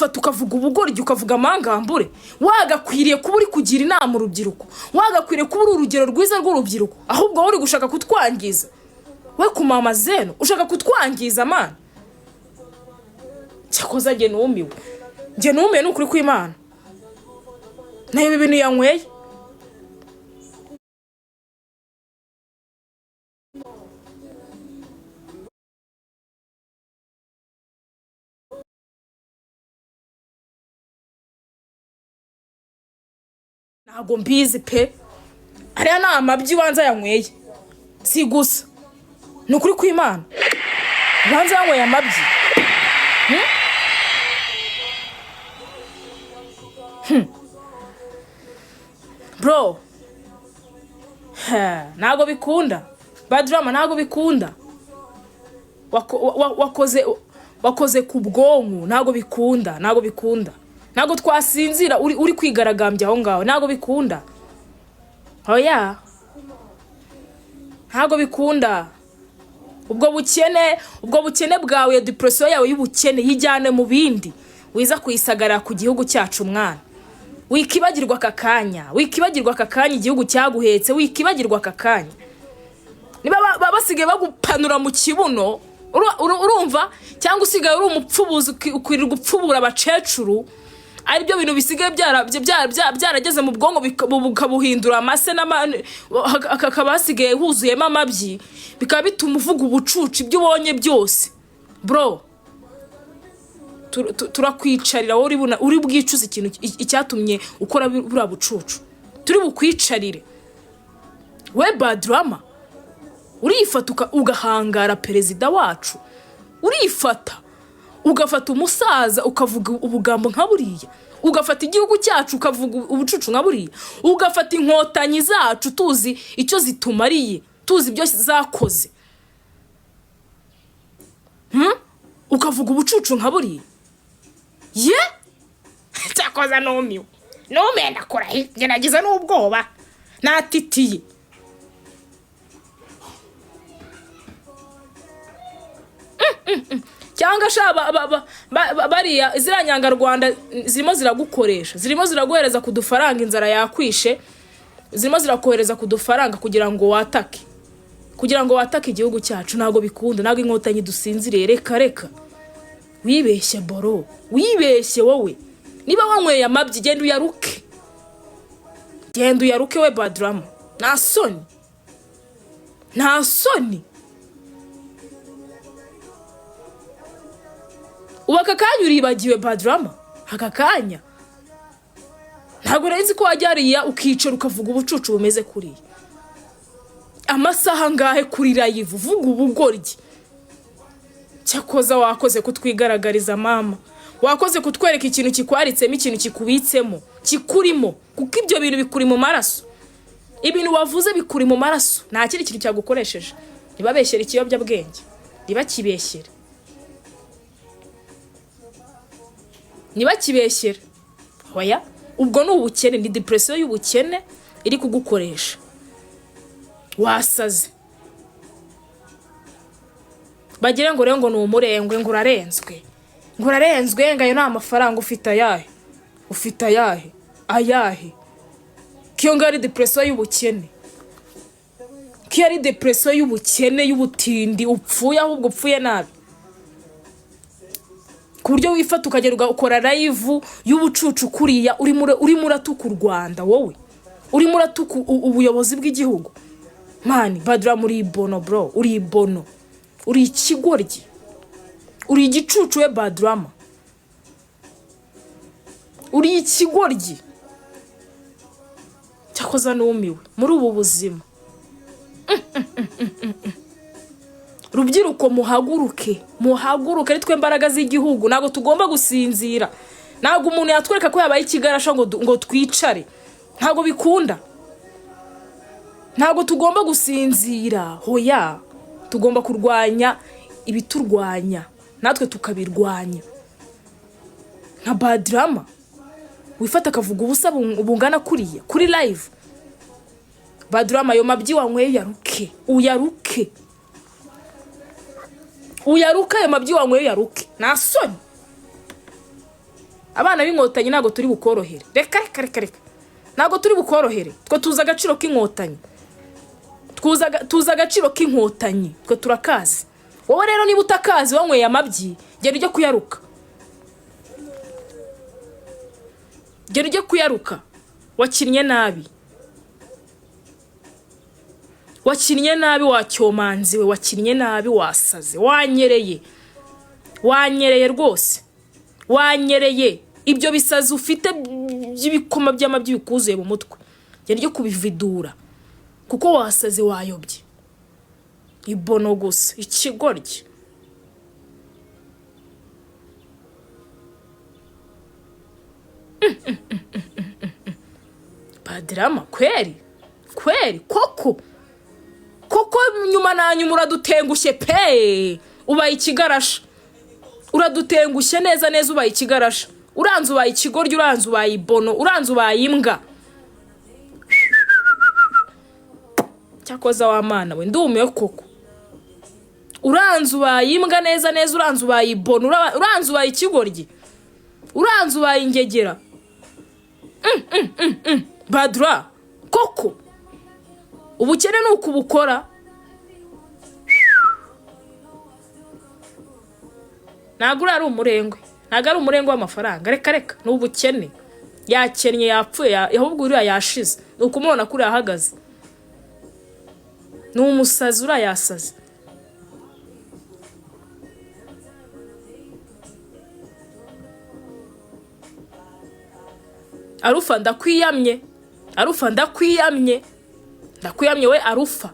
urifata ukavuga ubugoryi ukavuga amangambure wagakwiriye kuba uri kugira inama urubyiruko wagakwiriye kuba uri urugero rwiza rw'urubyiruko ahubwo uri gushaka kutwangiza we kumama zeno ushaka kutwangiza man cyakoza nge numiwe n'ukuri kw'Imana nayo ibintu yanyweye ntago mbizi pe ariya ni amabyi wanza yanyweye si gusa ni ukuri kw'Imana wanza yanyweye amabyi bro ntago bikunda Badram ntago bikunda wakoze ku bwonko ntago bikunda ntago twasinzira uri kwigaragambya aho ngaho ntago bikunda oya ntago bikunda ubwo bukene bwawe depression yawe y'ubukene yijyane mu bindi wiza kuyisagara ku gihugu cyacu mwana wikibagirwa akakanya igihugu cyaguhetse wikibagirwa akakanya niba basigaye bagupanura mu kibuno urumva cyangwa usigaye uri umupfubuzi ukwiriye gupfubura abacecuru ari byo bintu bisigaye byarageze mu bwonko bukabuhindura amase akaba hasigaye huzuyemo amabyi bikaba bituma uvuga ubucucu ibyo ubonye byose bro turakwicarira uri bwicuze ikintu icyatumye ukora buriya bucucu turi bukwicarire we Badram urifata ugahangara perezida wacu urifata ugafata umusaza ukavuga ubugambo nka buriya ugafata igihugu cyacu ukavuga ubucucu nka buriya ugafata inkotanyi zacu tuzi icyo zitumariye tuzi ibyo zakoze ukavuga ubucucu nka buriya ye cyakoza numiwe ndakora nagize n'ubwoba natitiye cyangwa bariya ziriya nyangarwanda zirimo ziragukoresha zirimo ziraguhereza ku dufaranga inzara yakwishe zirimo zirakohereza ku dufaranga kugira ngo watake igihugu cyacu ntago bikunda ntago inkotanyi dusinziriye reka wibeshye boro wibeshye wowe niba wanyweye amabyi genda uyaruke we Badram nta soni ubaka kanya uribagiwe Badram akakanya ntago renzi ko wajyariya ukicara ukavuga ubucucu bumeze kuriya amasaha ngahe kuri live vuga ubugoryi cyakoza wakoze kutwigaragariza mama wakoze kutwereka ikintu kikwaritsemo ikintu kikubitsemo kikurimo kuko ibyo bintu bikuri mu maraso ibintu wavuze bikuri mu maraso nta kindi kintu cyagukoresheje ntibabeshyere ikiyobyabwenge ntibakibeshyere hoya ubwo ni ubukene ni depression y'ubukene iri kugukoresha wasaze bagire ngo rero ngo numurengwe ngo urarenzwe ngayo nta mafaranga ufite ayahe kiyo ngari depression y'ubukene kiyo ari depression y'ubukene y'ubutindi upfuye ahubwo upfuye nabi ku buryo wifata ukagera ugakora live y'ubucucu kuriya urimo uratuka u Rwanda wowe urimo uratuka ubuyobozi bw'igihugu man Badram uri bono bro uri ikigoryi uri igicucu we Badram uri ikigoryi cyakoza numiwe muri ubu buzima rubyiruko muhaguruke ari twe mbaraga z'igihugu ntago tugomba gusinzira ntago umuntu yatwereka ko yabaye ikigarasha ngo twicare ntago bikunda ntago tugomba gusinzira hoya tugomba kurwanya ibiturwanya natwe tukabirwanya nka Badram wifata akavuga ubusa bungana kuriya kuri live Badram ayo mabyi wanyweye uyaruke ayo mabyi wanyweye nta soni abana b'inkotanyi ntago turi bukorohere, reka ntago turi bukorohere. Twe tuza agaciro k'inkotanyi, tuza agaciro k'inkotanyi, twe turakazi. Wowe rero niba utakazi wanyweye amabyi, gera ujye kuyaruka, gera ujye kuyaruka. Wakinnye nabi, wakinnye nabi, wacyomanzi we, wakinnye nabi, wasaze, wanyereye rwose, wanyereye. Ibyo bisazi ufite by'ibikoma by'amabyi bikuzuye mu mutwe, gera ujye kubividura kuko wasaze, wayobye. Ibono gusa, ikigoryi. Badram, kweri koko nyuma na nyuma uradutengushye pe, ubaye ikigarasha, uradutengushye neza ubaye ikigarasha. Uranze ubaye ikigoryi, uranze ubaye ibono, uranze ubaye imbwa. Cyakoza wa mana we, ndumiye koko. Uranze ubaye imbwa neza uranze ubaye ibono, uranze ubaye ikigoryi, uranze ubaye ingegera. Badra, koko ubukene nuko ubukora. Ntago ari umurengwe, ntago ari umurengwe w'amafaranga, reka n'ubukene. Yakennye, yapfuye, ahubwo uriya yashize. Nuko umubona kuri ahagaze, ni umusazi, uriya yasaze. Arufa, ndakwiyamye we Arufa.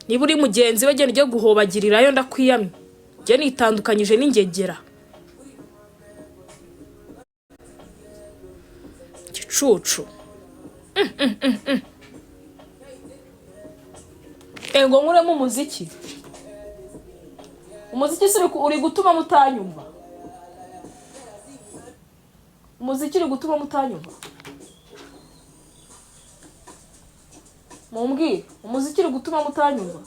Niba uri mugenzi we, genda ujye guhobagirirayo, ndakwiyamye. Njye nitandukanyije n'ingegera. Gicucu. Ngo nkuremo umuziki. Umuziki se uri gutuma mutanyumva. Umuziki uri gutuma mutanyumva. Mumbwire, umuziki uri gutuma mutanyumva.